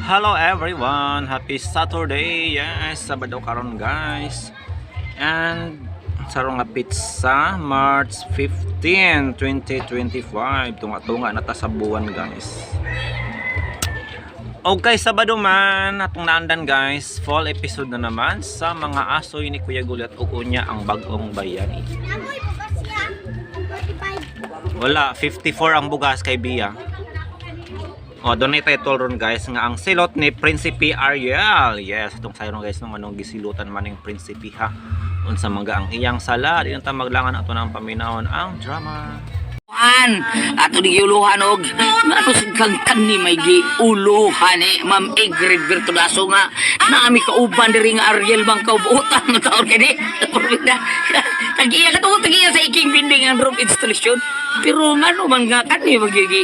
Hello everyone, happy Saturday. Yes, Sabado karon guys. And sarong nga pizza March 15, 2025. Tunga-tunga na ta sa buwan guys. Okay, Sabado man atong naandan guys. Fall episode na naman sa mga asoy ni Kuya Gulat ug unya ang bag-ong bayani. Wala, 54 ang bugas kay Bia. O, doon na title ron guys nga ang silot ni Prinsipe Ariel. Yes, itong sayron guys nung anong gisilutan man ng Prinsipe ha. Unsa mangga ang iyang sala, di na maglangan ato ng paminahon ang drama. Ato di giuluhan og ano kang kani may giuluhan Ma'am Ingrid Bertudaso nga naami kauban diri nga Ariel bang kaubutan ng taon kini. Tagiya ka to, tagiya sa iking binding ang room installation. Pero ngano man nga kani magigi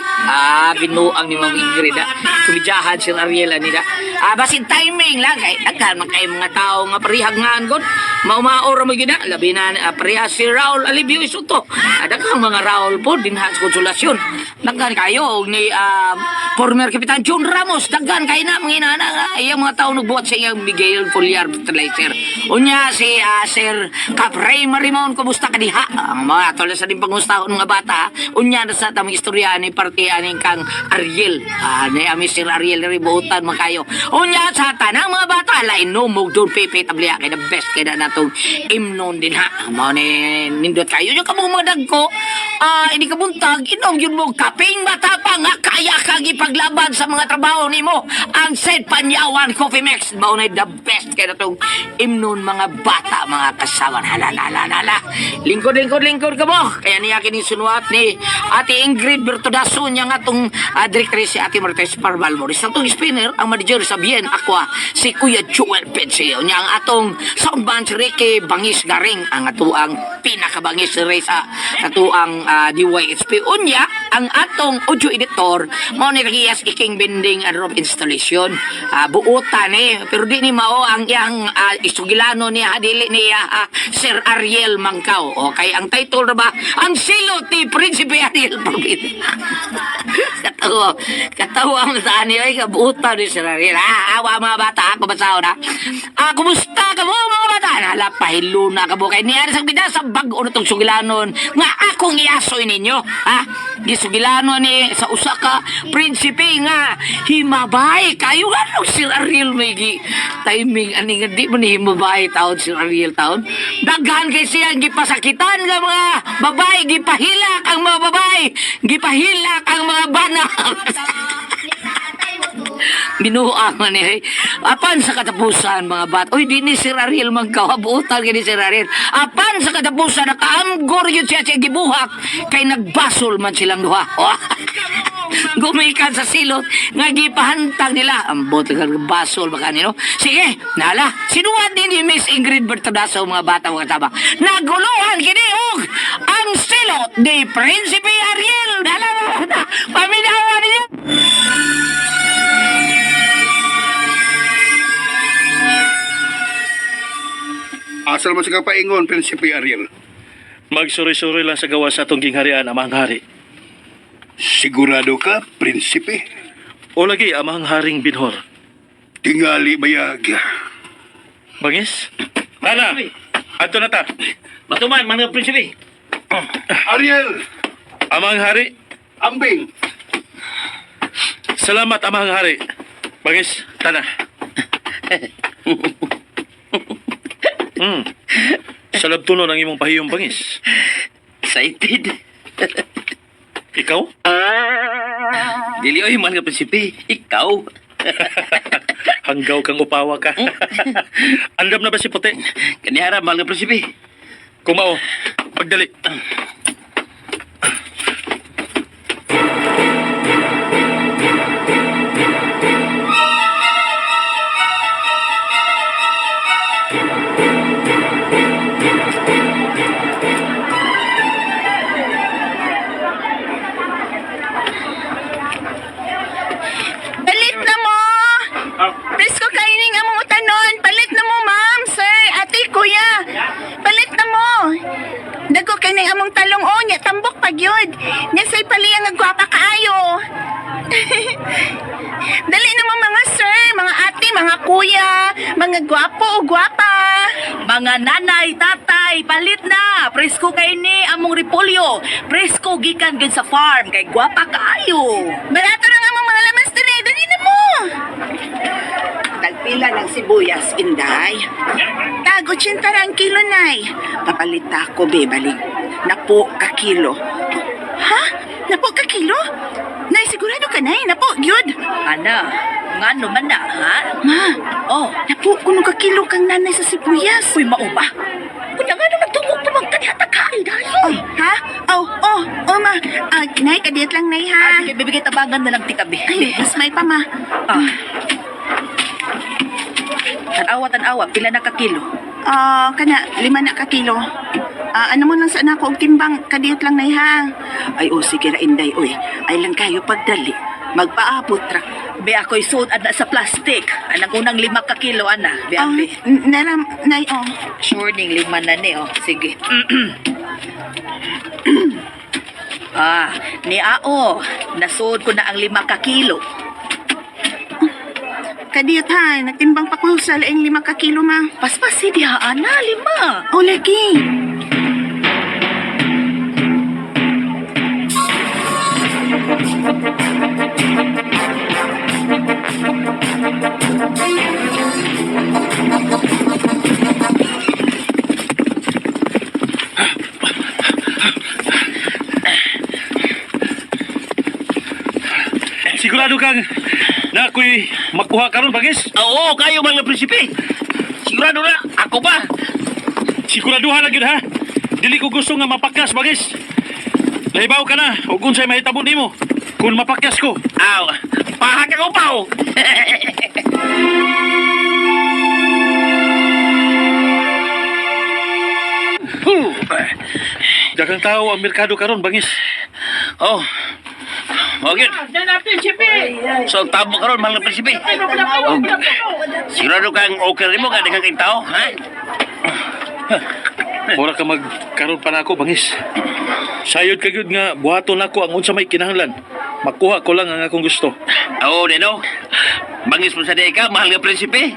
binuang ni Ma'am Ingrid kumidyahan si Ariel nila. Basin timing lang kay daghan man kay mga tao nga parihag ngaan gud maumaor mo gina labi na parehas si Raul Alibio Isuto. Daghang mga Raul po dinha sa konsolasyon. Daghan kayo ni former Kapitan John Ramos. Daghan kay na mga inana nga iyang mga tao nagbuhat sa iyang Miguel Foliar Fertilizer. Unya si Sir Capray Marimon kumusta ka diha? Ang mga tulas sa din pangustahon mga bata. Unya na sa tamang istorya ni parte aning kang Ariel. Ni ami Sir Ariel ri buutan man kayo. Unya sa tanang mga bata lain no mog don pepe tablia kay the best kay na natong imnon din ha. Mao ni nindot kayo yung kamong mga dagko. Hindi ka buntag, inom yun mo kaping bata pa nga kaya kang ipaglaban sa mga trabaho ni mo. Ang Said Panyawan Coffee Mix, maunay the best kaya na itong imnon mga bata, mga kasawan. Hala. Lingkod ka mo. Kaya niya kinisunuat ni Ate Ingrid Bertudaso niya nga itong directress si Ate Martes Parvalmoris. Ang itong spinner, ang manager sa Bien Aqua, si Kuya Joel Petsio. Niya ang atong soundband si Ricky Bangis Garing, ang atuang pinakabangis si sa atuang DYHP. Unya, ang atong audio editor, mao ni Rias iking binding room installation. Buutan pero di ni mao ang iyang isugilano niya, dili niya Sir Ariel Mangkaw. Okay, ang title na ba? Ang silot ni Prinsipe Ariel Parbid. Katawa ang saan niya, kabuutan ni Sir Ariel. Awa mga bata, ako basaw na. Kumusta ka mo mga bata? Pahilo na ka mo kay niya sa bida sa bag-o na itong sugilanon nga akong iasoy ninyo. Gisugilano ni sa usa ka prinsipe nga himabay kayo ano Sir Ariel may timing ani nga di mo ni himabay taon Sir Ariel taon. Daghan kay siya gipasakitan nga mga babae, gipahilak ang mga babae, gipahilak ang mga bana. Binuang man apan sa katapusan mga bat. Uy, di ni Sir Ariel magkawabutan kay ni Sir Ariel. Apan sa katapusan nakaamgor yun siya gibuhak kay nagbasol man silang duha. Gumikan sa silot nga gipahantang nila ang bote kang basol baka nino. Sige, nala. Sinuwat din ni Miss Ingrid Bertudaso mga bata mga tabang. Naguluhan kini og ang silot ni Prinsipe Ariel. Nala. Paminawan niyo. Asal mo sa kapaingon, Prinsipe Ariel? Magsuri-suri lang sa gawa sa atong gingharian, amang hari. Sigurado ka, Prinsipe? O lagi, amang haring binhor. Tingali bayag. Bangis? Tana! Ato na ta. Matuman, mga prinsipe. Ariel! Amang hari. Ambing! Salamat, amang hari. Bangis, tana. Salabtunon ang imong pahiyong bangis. Excited. Ikaw? Dili oy man nga prinsipe, ikaw. Hanggaw kang upawa ka. Andam na ba si Puti? Kanihara man nga prinsipe. Kumao, pagdali. Palit na mo! Presko kaining among utanon. Palit na mo, ma'am, sir, ate, kuya. Palit na mo. Dago kaining among talong o nya, tambok pagyod. Nya sa'y paliyang nga gwapa kaayo. Dali na mo mga sir. kuya, mga gwapo o gwapa. Mga nanay, tatay, palit na. Presko kay ni among repolyo. Presko gikan gid sa farm kay gwapa kaayo. Barato na nga mga lamas dali, dali na mo. Tagpila ng sibuyas, Inday. Tag 80 ra ang kilo, nay. Papalita ko, be, balik. Napo ka kilo. Ha? Napo ka kilo? Nay, sigurado ka, nay. Napo, gyud. Ana, ngano man na, ha? Ma, Oh, napo kuno ka kilo kang nanay sa sibuyas. uy mao ba? Kunya ngano nagtungog pa man kaniya kaay dayon. Ha? Oh, ma. Nay, kadiyat lang, nay, ha? Sige, bibigay tabangan na lang tikabi. Ay, may pa, ma. Ah. Tanawa, pila na ka kilo? Kana, 5 na ka kilo. Ano mo lang sa anak ko, og timbang, kadiyat lang, nay, ha? Ay, o, sige ra, Inday, oy. Ay lang kayo pagdali. Magpaabot ra. Be ako'y suot na sa plastic. Anang unang 5 ka kilo, ana. Be, be. Naram, nay, oh. Sure ning 5 na ni, oh. Sige. Ni Ao, nasuot ko na ang 5 ka kilo. Kadiyat, ha? Nagtimbang pa ko sa laing 5 ka kilo, ma. Paspasi diha, ana, 5. Oh, lagi. Sigurado kang na ako'y makuha karon bagis. Oo, kayo mga prinsipe. Sigurado na, ako ba? Siguraduhan na gid ha. Dili ko gusto nga mapakyas bagis. Lahibaw ka na ug unsay mahitabo nimo kung mapakyas ko. Aw, pahag ako pa. Daghang tao ang merkado karon bangis. Oh. Okay. So, tabo ka ron, mga prinsipe. Oh. Sigurado kang okay rin mo, ka dengan kang tao, ha? Ora ka magkaron pa nako bangis. Sayod ka gyud nga buhaton nako ang unsa may kinahanglan. Makuha ko lang ang akong gusto. Oo, Neno. Bangis mo sa ka, mahal nga prinsipe.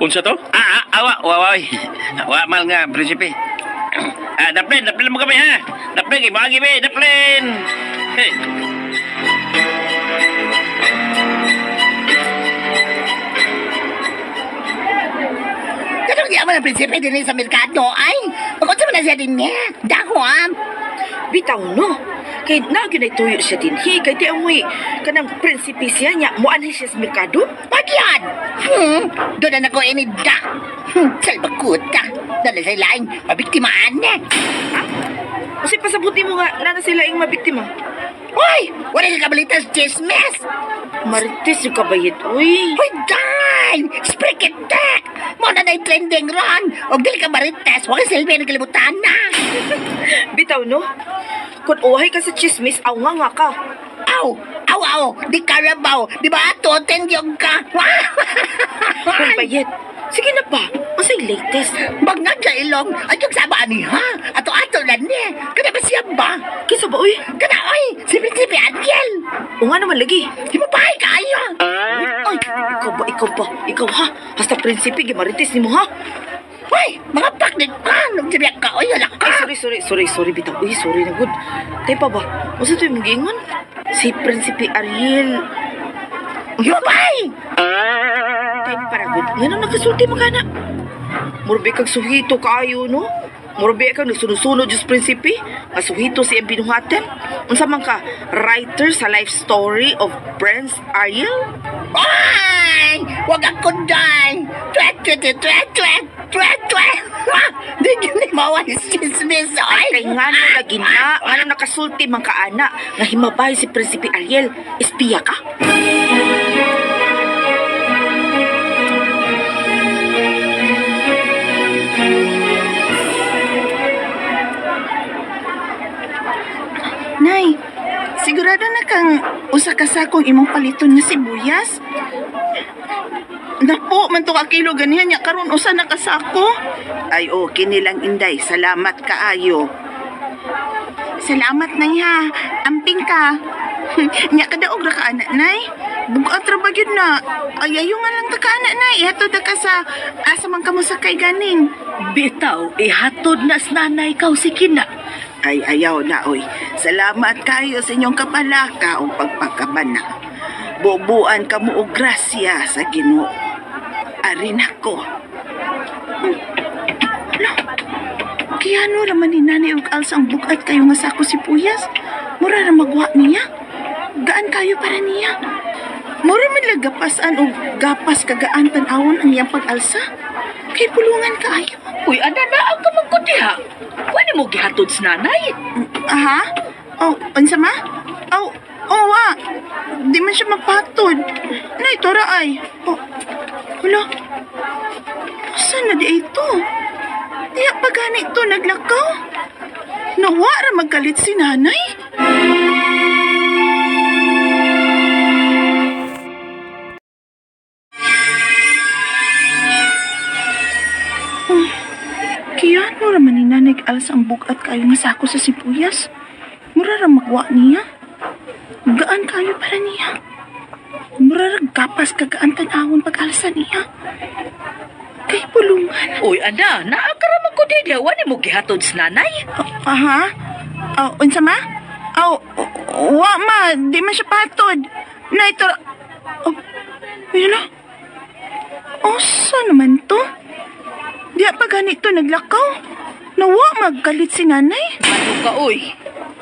Unsa to? Waway. Mahal nga prinsipe. Daplin mo kami, ha? Daplin, ibagi be, daplin. Hey. Ganun di naman ang prinsipe din sa merkado, ay. Pagkot naman na siya din niya. Dako, Bitaw no. Kay nagyo na tuyo siya din. Kay di amoy kanang prinsipe siya niya. Muanay siya sa merkado. Pagyan! Doon na ako inida. Salbakot ka. Doon na sa laing mabiktimaan na. Kasi pasabuti mo nga na sila yung mabiktima. Uy! Wala ka kabalita sa chismes! Marites yung kabayit, uy. Uy, dahil! Sprikitek! Muna na yung trending ron! O dili ka marites, huwag silbi ng kalibutan na! Bitaw no. Kung uhay ka sa chismis, aw nga ka. Aw! Aw! Di karabaw! Di ba ato? Tendyong ka! Kung bayit. Sige na pa. Masay latest. Bangag sa ilong! Ay, yung sama ni ha! Ato-ato na ni! Kada ba siya ba? Kisa ba, uy? Kada oy! Si Prinsipe Ariel! O nga naman lagi. Di mo bahay kayo! Ay, ikaw ba? Ikaw ha? Hasta prinsipe, gimarites ni mo ha? Uy! Mga paknit ka! Nung sibiyak ka! Uy, alak ka! Ay, sorry, bitaw. Uy, sorry na good. Tayo pa ba? Masa ito yung mag-ingon? Si Prinsipe Ariel. Yubay! Tayo para good. Yan ang nagkasulti mo ka na. Murbi kang suhito kaayo, no? Murbi kang nagsunod-sunod yung Prinsipe. Nga suhito si M. Binuhaten. Unsa man ka, writer sa life story of Prince Ariel? Ay! Huwag ako dyan! Di yun ni mawal chismis, Ay, ay! kay nga no lagi na. Nga no nakasulti man ka, ana. Nga himabay si Prinsipe Ariel. Espiya ka? Nay, sigurado na kang usa ka sakong imong paliton nga sibuyas? Napo, man to ka kilo ganihan niya karon usa na kasako. Ay, o, kinilang Inday. Salamat kaayo. Salamat, nay, ha. Amping ka. Nya kadaog ra ka anak nay. Bugat ra ba gyud na? Ayayo nga lang ta ka anak nay. Ihatod ka sa asa man kamo sakay ganing. Bitaw, ihatod na sa nanay kaw si Kina. Ay, ayaw na, oy. Salamat kayo sa inyong kapalaka o pagpagkabana. Bubuan ka mo og grasya sa Ginoo. Arin ako. Kaya ano raman ni nanay og alsa ang bukat kayo nga sako si Puyas? Mura ra magwa niya? Gaan kayo para niya? Mura man lang gapasan o gapas kagaan tan-awon ang iyang pag-alsa? Kay pulungan kaayo. Uy, ana na ang kamagkutiha. Pwede mo gihatod sa nanay? Aha? Oh, unsa ma? Oh, wa. Di man siya magpatod. Nay, tora ay. Oh, wala. Saan na di ito? Diya pa gani ito naglakaw? Nawa ra magkalit si nanay? Kaya ano raman ni nanay alas ang bukat kayo nga sako sa sibuyas? Mura ra magwa niya? Gaan kayo para niya? Mura ra gapas kagaan tan-awon pag-alsa niya? Kay pulungan. Uy, ana, naakara magkutiha. Wani mo gihatod sa nanay? Aha? Oh, unsa ma? Oh, wa ma, di man siya patod. Nay, tora... Oh, yun na. Oh, saan naman to? Di pa ganito naglakaw. Nawa maggalit si nanay. Ano ka, uy?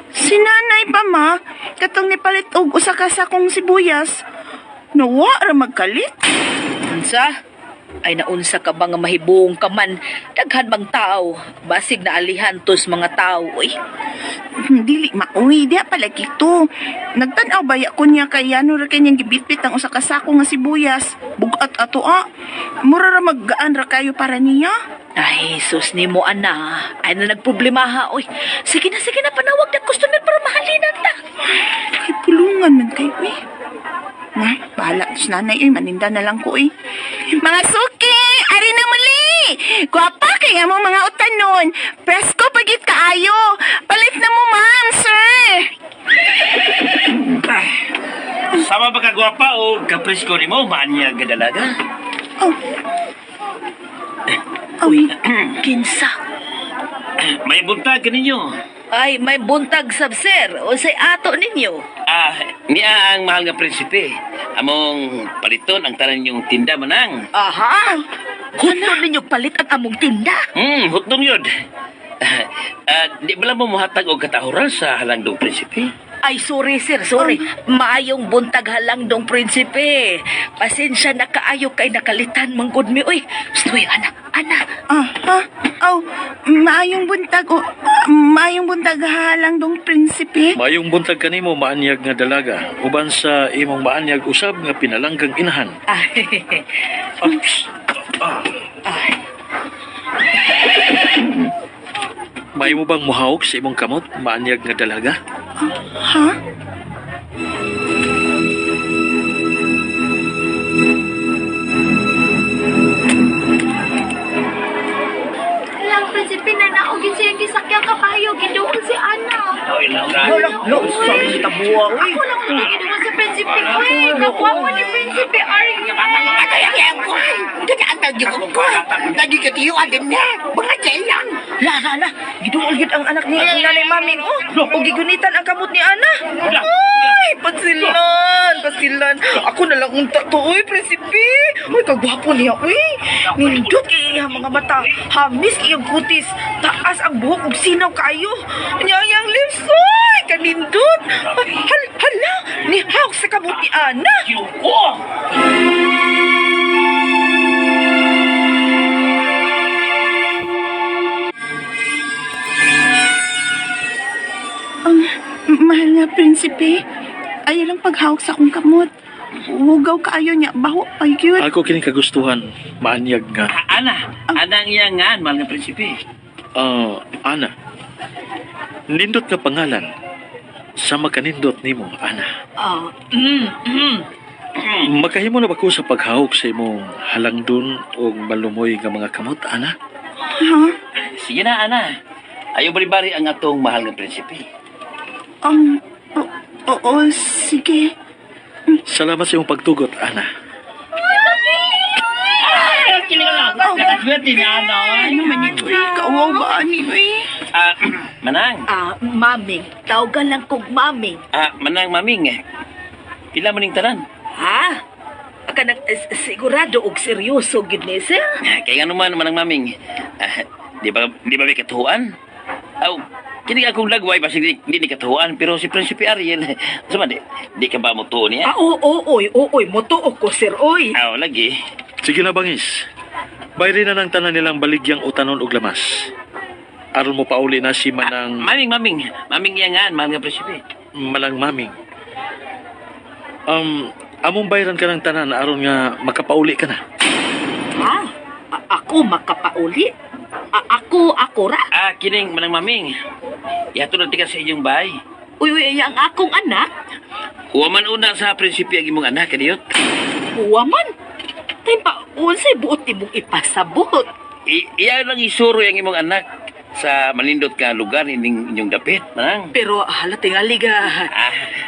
Si nanay pa ma, katong nipalit og usa ka sakong sibuyas. Nawa ra magkalit. Unsa? Ay naunsa ka ba nga mahibong ka man? Daghan bang tao? Basig na alihan tos mga tao, uy. Dili mauwi, di palagi to. Nagtanaw baya ko niya kay ano ra kanyang gibitbit ang usa ka sako nga sibuyas. Bugat ato Mura ra maggaan ra kayo para niya. Ay, sus ni mo, ana. Ay na nagproblema ha, uy. Sige na, panawag na customer para mahalinan ta. Kay pulungan man kayo Nga, bahala sa nanay maninda na lang ko Mga suki, ari na muli. Gwapa kaya mo mga utanon. Presko pagit kaayo. Palit na mo ma'am, sir. Sama ba kagwapa o kapresko ni mo? Maanya ka dalaga? Uy, kinsa. May buntag ka ninyo. Ay, may buntag sab, sir. O say ato ninyo. Niya ang mahal nga prinsipe. Among paliton ang tanan yung tinda manang. Aha! Hunon ninyo palit ang among tinda. Hutnom yun. Di ba lang mo muhatag o katahuran sa halandong prinsipe? Ay, sorry, sir, sorry. Maayong buntag halang dong prinsipe. Pasensya na kaayo kay nakalitan manggod mi. Uy, uy, ana. Maayong buntag halang dong prinsipe. Mayong buntag kanimo maanyag nga dalaga. Uban sa imong maanyag usab nga pinalanggang inahan. May mo bang muhawog sa imong kamot maanyag nga dalaga? Ha? Lang, prinsipe na naogin siya yung gisakyang kapayo. Giduol si Ana. Sabi si Tabuwa, uy. Ako lang ulit giduol si prinsipe. Uy, nakuha mo ni prinsipe Ariel. Kaya ko, dadaan ko. Lagi ka tiyo, adim na. Mga lang. La. Giduol yun ang anak ni nanay maming, O gigunitan ang kamot ni Ana. Ay, pasilan. Ako na lang unta to, uy, prinsipe. Uy, kagwapo niya, uy. Nindot kaya mga mata. Hamis kayang kutis. Taas ang buhok ug sinaw kayo. Nyayang lips, uy, kanindot. Hala, ni hawk sa kamot ni Ana. Mahal nga prinsipe. Ayaw lang paghawak sa akong kamot. Hugaw kaayo niya. Baho pa yun. Ako kining kagustuhan maanyag nga. Ana ang iya nga mahal nga prinsipe. Ana. Nindot nga pangalan. Sama kanindot nimo, Ana. Makahimo na ba ko sa paghawak sa imong halangdon o malumoy nga mga kamot, Ana? Ha? Sige na, Ana. Ayaw bari-bari ang atong mahal nga prinsipe. Oo, sige. Salamat sa iyong pagtugot, Ana. Ano man ito eh? Kawaw ba ani eh? Manang. Maming. Tawagan lang kog maming. Manang maming. Pila man ning tanan? Ha? Kanang sigurado og seryoso gid ni sir. Kaya nga naman, manang maming. Di ba may katuhuan? Kini akong lagway, basig di ni katuhuan, pero si Prinsipe Ariel, sama di ka ba mo tuon niya? Oy, motuo ko sir, oy. Lagi. Sige na, bangis. Bayri na ng tanan nilang baligyang utanon og lamas. Aron mo pauli na si Manang... Maming. Maming yangan, mahal nga Prinsipe. Malang maming. Among bayran ka ng tanan aron nga makapauli ka na. Ha? Ako makapauli? Ako ra? Kining manang maming. Yato na tika sa inyong bahay. Uy, ang akong anak? Huwaman una sa Prinsipe ang imong anak, kaniyot. Huwaman? Tay ba, unsay buot imong ipasabot? Iya lang isuro ang imong anak sa malindot ka lugar inyong dapit, manang. Pero tingali ga.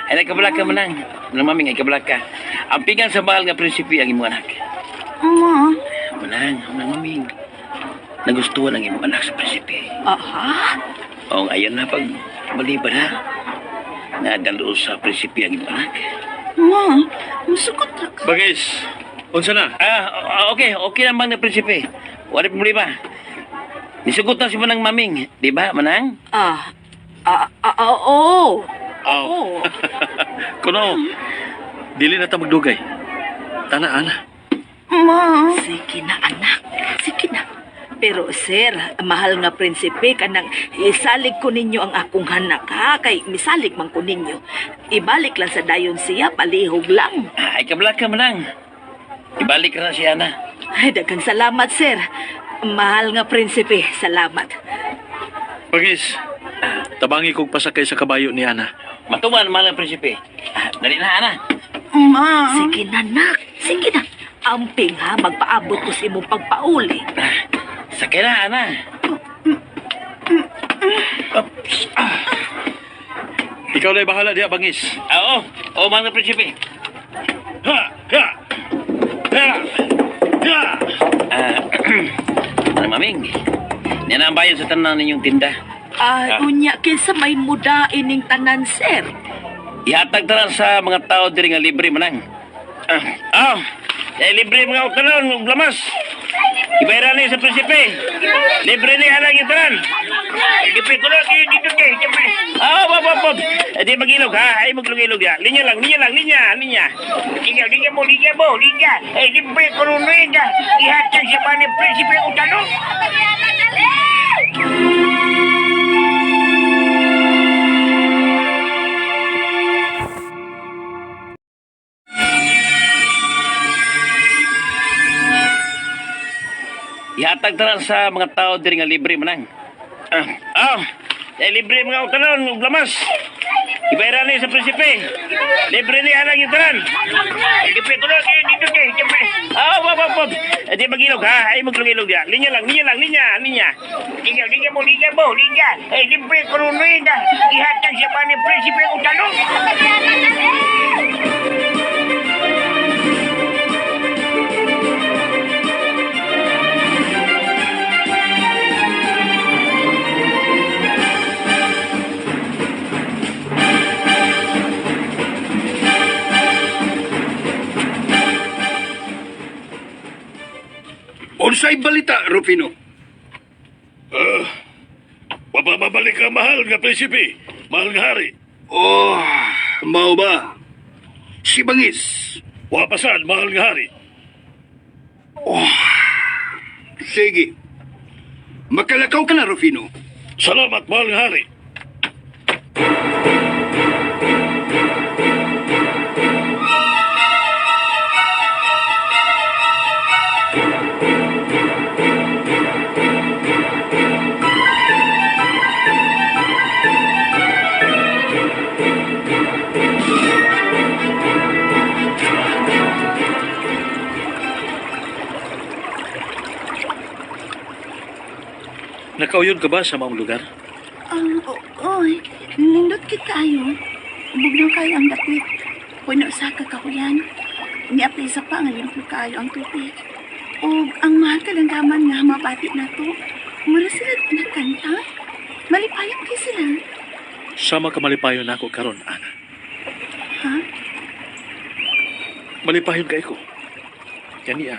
Ay nagkabalak ka, manang. Manang maming, ay kabalak ka. Ang pingan sa mahal nga Prinsipe ang imong anak. Manang maming. Nagustuhan ang imong anak sa Prinsipe. Aha? O, ayan na pag maliban na. Nadalo sa Prinsipe ang imong anak. Masukot na ka. Bangis, unsa na? Okay naman na Prinsipe. Wala problema. Nisugot na si Manang Maming, di ba, Manang? Oo. Kuno, dili na ta magdugay. Tanaan na. Sige na, anak. Sige na. Pero, sir, mahal nga prinsipe, kanang isalig ko ninyo ang akong hanak, ha? Kay misalig man ko ninyo. Ibalik lang sa dayon siya, palihog lang. Ay, kabalak ka, Manang. Ibalik ka na si Ana. Ay, daghang salamat, sir. Mahal nga prinsipe, salamat. Bangis, tabangi kong pasakay sa kabayo ni Ana. Matuman, mahal ng Prinsipe. Dali na, Ana. Sige na, nak. Sige na. Amping, ha? Magpaabot ko sa imong pagpauli. Sakay na, Ana. Ikaw na bahala diya, Bangis. Oo, mahal ng Prinsipe. Manang Maming, yan ang bayan sa tanan ninyong tinda. Unya, kinsa may mudain ning tanan, sir. Ihatag tanan sa mga tao diri nga libre, Manang. Libre mga utanon, blamas. Ibayran ni sa Prinsipe. Libre ni halang yung tanan. Gipit ko na, dito kay. Wap. Di mag-ilog, ha? Ay, maglog-ilog ya. Linya lang. Linya mo. Libre ko rin rin, ha? Ihatag siya pa ni Prinsipe utanon. Ihatag tanan sa mga tao diri nga libre, Manang. Libre mga utanon, blamas. Ibayran ni sa Prinsipe. Libre ni halang yung tanan. Gipit ko na, dito kay. Wap. Di mag-ilog, ha? Ay, maglog-ilog ya. Linya lang. Linya mo. Libre ko rin rin, ha? Ihatag siya pa ni Prinsipe utanon. Unsay balita, Rufino? Mapababalik ka, mahal nga Prinsipe. Mahal nga hari. Mao ba? Si Bangis. Wapasan, mahal nga hari. Sige. Makalakaw ka na, Rufino. Salamat, mahal nga hari. Nindot kita ayo. Bugnaw kayo ang dapit. Puno sa kakahuyan. Niapay sa pa nga limpyo kayo ang tubig. O ang mahal kalanggaman nga mabati na to. Mura sila nagkanta. Malipayan kayo sila. Sama ka malipayon ako karon, Ana. Ha? Malipayon ka ko. Kani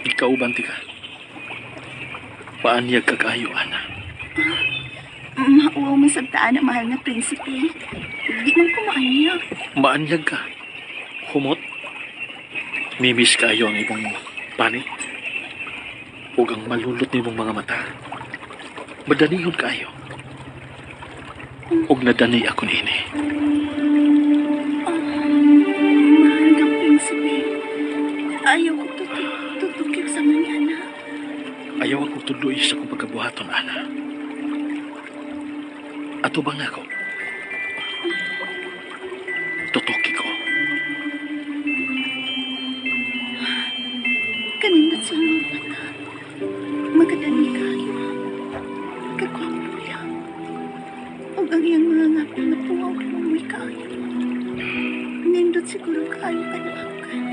ikaw banti ka. Paanyag ka kayo, Ana. Mauwaw may sabtaan ang mahal na prinsipe. Di man ko maanyag. Maanyag ka. Humot. Mimis kayo ang ibong panit. Huwag ang malulot nimong mga mata. Madanihon kayo. Huwag nadanay ako nini. Mahal ng prinsipe. Ayaw ko tutukik sa manana. Ayaw akong tuloy sa kong pagkabuhaton, Ana. Ato bang ako? Tutuki ko. Kanindot sa mga mata. Magadali kayo. Kagwapo lang. Huwag ang iyang mga ngapil na puwaw lumoy kayo. Nindot siguro kayo kanahakan.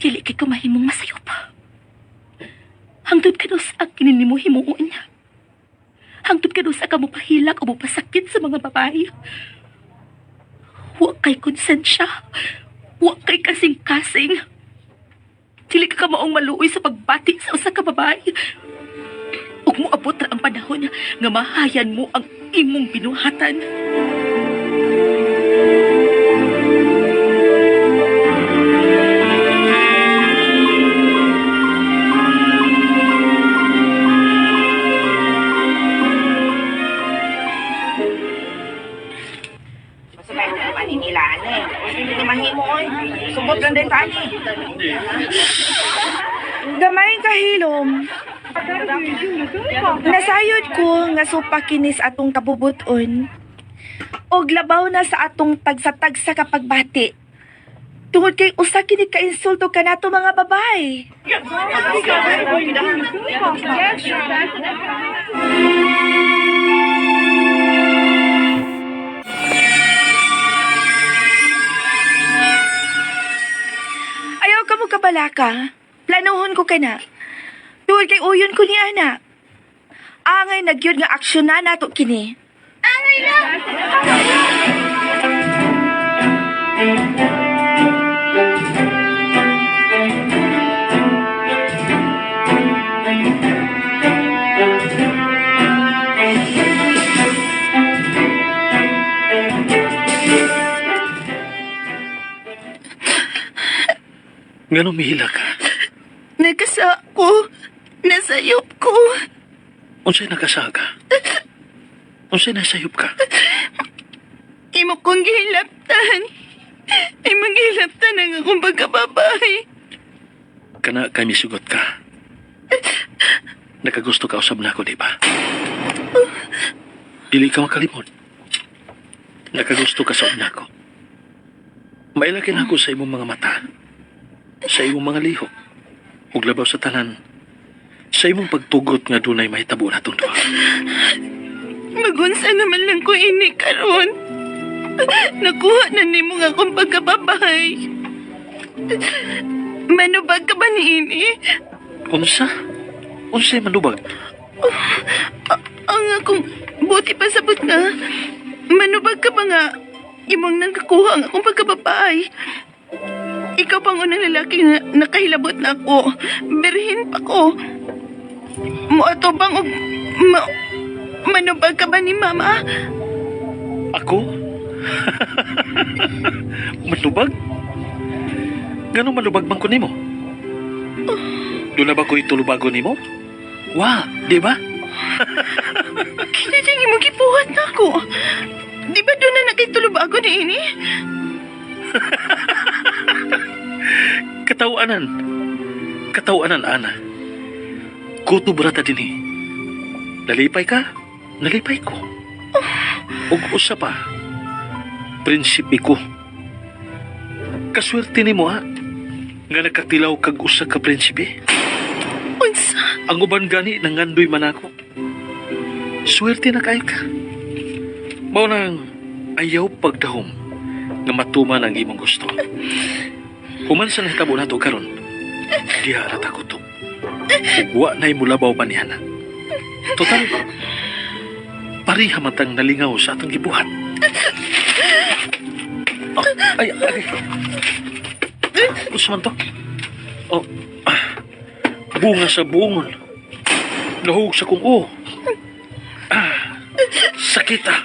Dili kay ko mahimong masayo pa. Hangtod ka sa akin ni mo himuon. Hangtod ka sa kamo pahilak o mapasakit sa mga babae. Huwag kay konsensya. Huwag kay kasing-kasing. Dili ka maong maluoy sa pagbati sa usa ka babae. Ug mo abot ra ang panahon nga mahayan mo ang imong binuhatan. Gamay kahilom. Nasayod ko nga supakinis atong kabubuton. Og labaw na sa atong tagsa-tagsa kapagbati. Tungod kay usa kini ka insulto kanato mga babae. Ayaw ka mo kabalaka. Planuhon ko ka na. Tuwad kay uyon ko ni ana. Angay nagyod nga aksyon na nato kini. Angay na! Ganong mihila ka? Nagkasa ko. Nasayop ko. Unsay nakasa ka? Unsay nasayop ka? Imo kong gihilaptan. Imong gihilaptan ang akong pagkababay. Kana kay misugot ka. Nakagusto ka usab na ako, di ba? Dili ka makalimot. Nakagusto ka sa una ko. Mailakin ako sa imong mga mata. Sa imong mga lihok. Ug labaw sa tanan. Sa imong pagtugot nga dunay mahitabo natong duha. Magunsa naman lang ko ini karon. Nakuha na nimo nga akong pagkababay. Manubag ka ba ni ini? Unsa? Unsay manubag? Ang akong buti pa sabot nga. Manubag ka ba nga? Imong nangkakuha ang akong pagkababay. Ikaw pang unang lalaki na nakahilabot na ako. Birhin pa ko. Muato bang manubag ka ba ni Mama? Ako? Malubag? Ganong malubag man ko nimo? Doon na ba ko itulubago nimo? Wa, di ba? Kinadangi mo gibuhat na ako. Di ba doon na nagkitulubago ni ini? Katawanan, Ana. Kuto brata din eh. Nalipay ka, nalipay ko. Ug usa pa, prinsipe ko. Kaswerte ni mo ha, nga nagkatilaw kag usa ka prinsipe. Unsa? Ang uban gani nangandoy man ako. Swerte na kayo ka. Mao nang ayaw pagdahom nga matuman ang imong gusto. Human sa nahitabo nato karon, diha ra ta kuto. Wa na'y mulabaw pa niya na. Total, pariha matang nalingaw sa atong gibuhat. Oh, ay. Usman to? Oh, bunga sa bungon. Nahug sa kung sakit ah.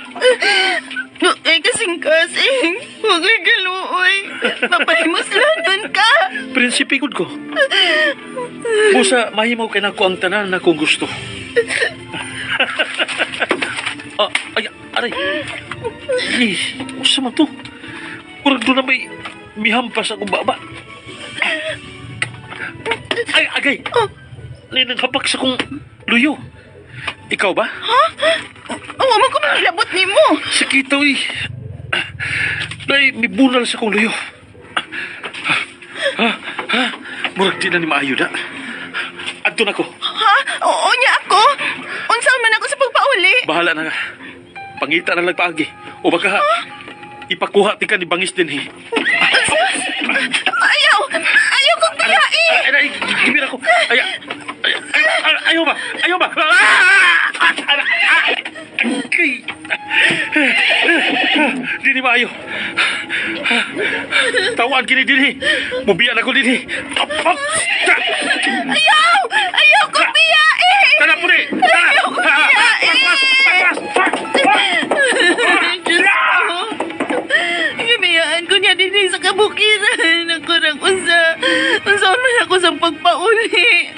Ay kasing-kasing. Huwag ay galuoy. Mapahimuslanan ka. Prinsipikod ko. Busa, mahimaw kay nako ang tanan na kung gusto. Ay, aray. Ay, usa man to. Kurag doon na may mihampas akong baba. Ay, agay. Ninang hapak sa kong luyo. Ikaw ba? Oo, mo ko manilabot ni mo. Sakitaw eh. Nay, may bunal sa kong luyo. Murag di na ni maayo na. Adto na ko. Ha? Oo niya ako. Unsa man ako sa pagpauli. Bahala na nga. Pangita na lang paagi. O baka ipakuha ti ka ni bangis din eh. Ayaw kong biyai. Ay, gibir ako. Ayaw ba? Dini maayo. Tawaan kini dini. Mubiyan ako dini. Ayaw kong biyai. Tara po ni. Ayaw kong biyai. Gabiyaan ko niya din sa kabukiran. Nakurang unsa man ako sa pagpauli.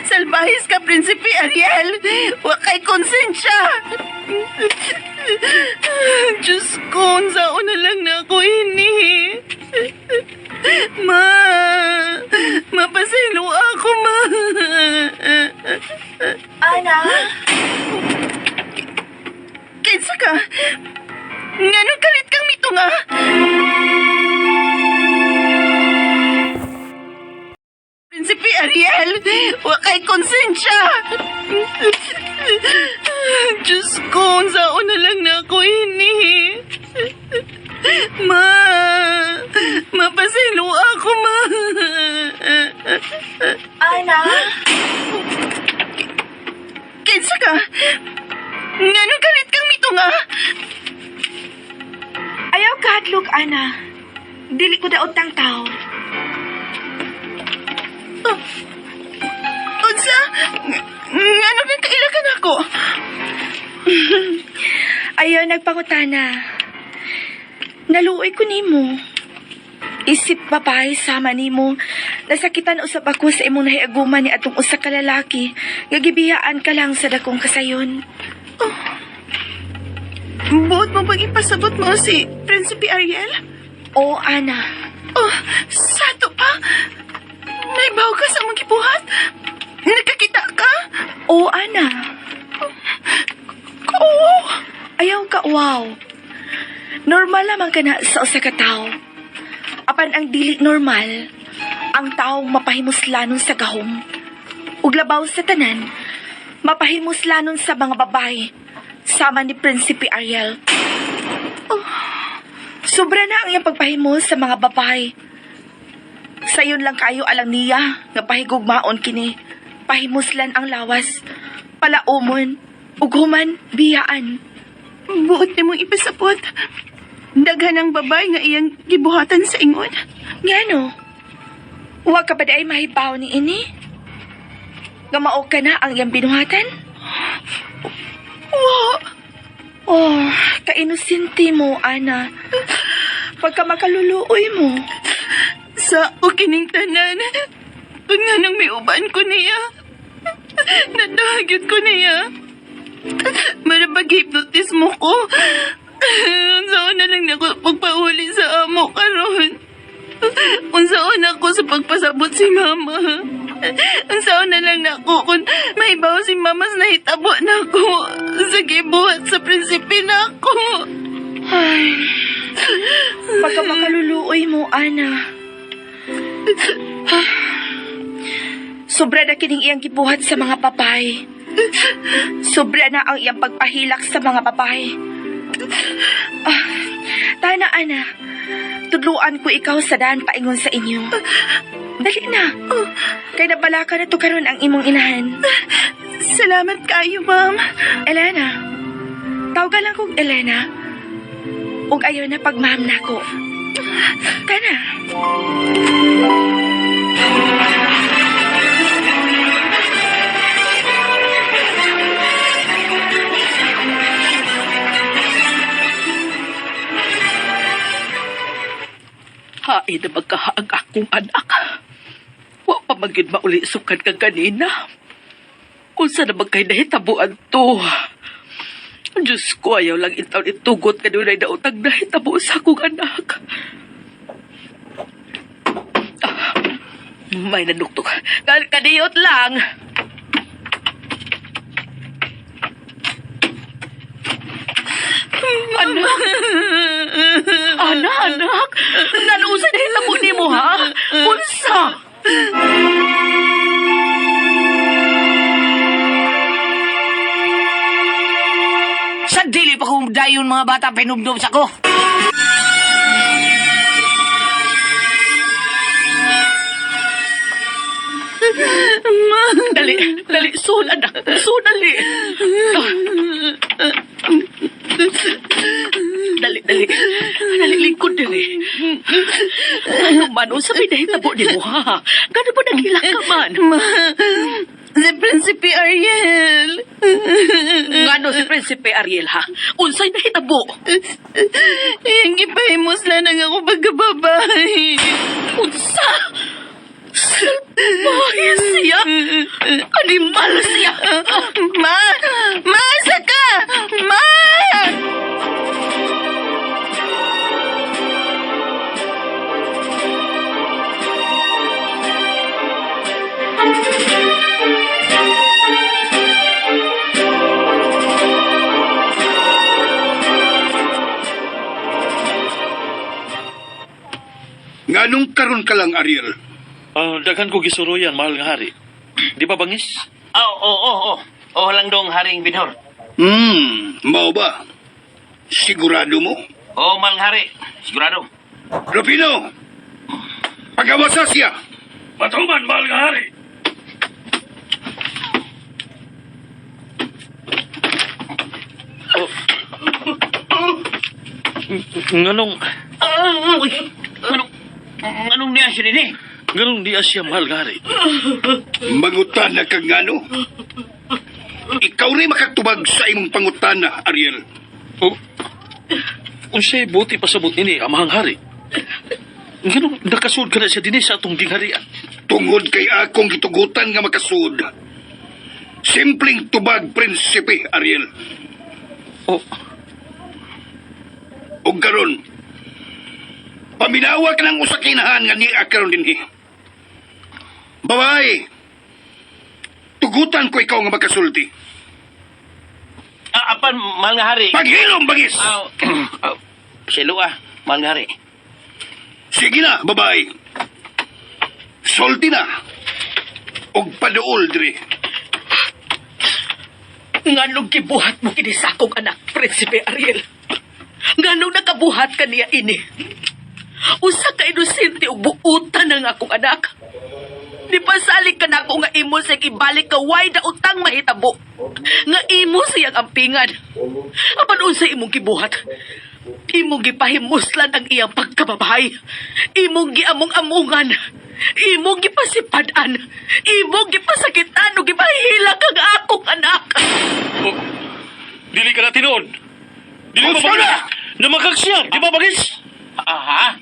Salbahis ka, Prinsipe Ariel. Wa kay konsensya. Diyos ko, unsa na lang na ako ini. Mapasilo ako, ma. Ana? Kinsa ka? Nganong kalit kang mitunga? Prinsipe Ariel, wa kay konsensya. Diyos ko, unsa na lang na ako ini. Mapasilo ako, ma. Ana? Kinsa ka? Nganong kalit kang mitunga? Ayaw ka hadlok, Ana. Dili ko daot tang tao. Unsa? Ngano kang kailakan ako? Ayaw nagpangutana. Naluoy ko nimo. Isip babae sama nimo. Nasakitan usab ako sa imong nahiaguman ni atong usa ka lalaki. Gagibiyaan ka lang sa dakong kasayon. Buot mo bang ipasabot mo si Prinsipe Ariel? O, Ana. Oh, sato pa? Naibaw ka sa mong gibuhat? Nagkakita ka? O, Ana. Oo. Ayaw ka, wow. Normal lamang ka na sa usa ka tao. Apan ang dili normal, ang taong mapahimuslanon sa gahom. Ug labaw sa tanan, mapahimuslanon sa mga babae, sama ni Prinsipe Ariel. Sobra na ang iyang pagpahimos sa mga babae. Sayon lang kayo alang niya nga pahigugmaon kini. Pahimuslan ang lawas, palaumon, ughuman, biyaan. Buot ni mong ipasabot. Daghan ang babae nga iyang gibuhatan sa ingon. Ngano? Wa ka ba daay mahibaw ni ini? Nga mao ka na ang iyang binuhatan? Wa. Oh, kainusinti mo, Ana. Pagka makaluluoy mo. Sa ukining tanan. Kung nga nang may uban ko niya. Nadahagyot ko niya. Marapag-hypnotis mo ko. Unsaon na lang ako pagpauli sa amo karon. Unsaon ako sa pagpasabot si mama. Unsaon na lang nako kung mahibaw si mama sa nahitabo na ako. Sa gibuhat sa prinsipe na ako. Ay, pagka makaluluoy mo, Ana. Sobra na kining iyang gibuhat sa mga papay. Sobra na ang iyang pagpahilak sa mga papay. Tana, Ana. Tudluan ko ikaw sa daan paingon sa inyo. Dali na. Kay nabalaka na to karon ang imong inahan. Salamat kayo, ma'am. Elena. Tawagan lang kong Elena. Ug ayaw na pagmaham na ko. Kana. Hain na magkahaag akong anak. Wa pa magid mauli sukan kang kanina. Unsa na magkay nahitabuan to? Diyos ko, ayaw lang itaw itugot ka doon ay nautang nahitabo sa akong anak. May nanuktok. Kadiyot lang. Anak. Nalusa na hitabo ni mo, ha? Unsa? Sa dili pa kong dayon mga bata pinubnob sa ko. Dali, sun, anak. Sun, dali. Dali, lingkod dali. Ano man, unsa may nahitabo ni mo, ha? Gano'n ba naghilak ka man? Si Prinsipe Ariel. Ngano si Prinsipe Ariel, ha? Unsay nahitabo? Iyang gipahimos lang ang ako pagkababay. Unsa? Salbahe siya? Animal siya? Ma! Asa ka! Ma! Nganong karon ka lang, Ariel? Daghan ko gisuruyan, mahal nga hari. Di ba bangis? Oo. Lang dong haring binhor. Mao ba? Sigurado mo? Oo, mahal nga hari. Sigurado. Rufino! Pagawasa siya! Matuman, mahal nga hari. Nganong Anong niya siya din eh? Ganun di asya mahal nga hari. Mangutan na kang ngano? Ikaw rin makatubag sa imong pangutana, Ariel. Unsay buti pasabot ini, amahang hari. Ganun, nakasud ka na siya din sa atong gingharian. Tungod kay akong gitugutan nga makasud. Simpleng tubag, Prinsipe Ariel. O karon, paminawa ka ng usakinahan nga ni akaron dinhi. Babae, tugutan ko ikaw nga makasulti. Apan, mahal nga hari. Paghilom, bagis! Silo mahal nga hari. Sige na, babae. Sulti na. Og paduol, diri. Nganong gibuhat mo kini sa akong anak, Prinsipe Ariel? Nganong nakabuhat ka niya ini? Usa ka inosente ug buutan ng akong anak. Di pasalig ka na ako nga imo sa ibalik ka way na utang mahitabo. Nga imo siyang ampingan. Apan unsa imong gibuhat? Imong gipahimuslan ang iyang pagkababahay. Imong giamong-amungan. Imong gipasipadan. Imong gipasakitan o gipahilak ang akong anak. Dili ka na tinuod. Gusto na! Namakag siya, di ba bangis? Ha?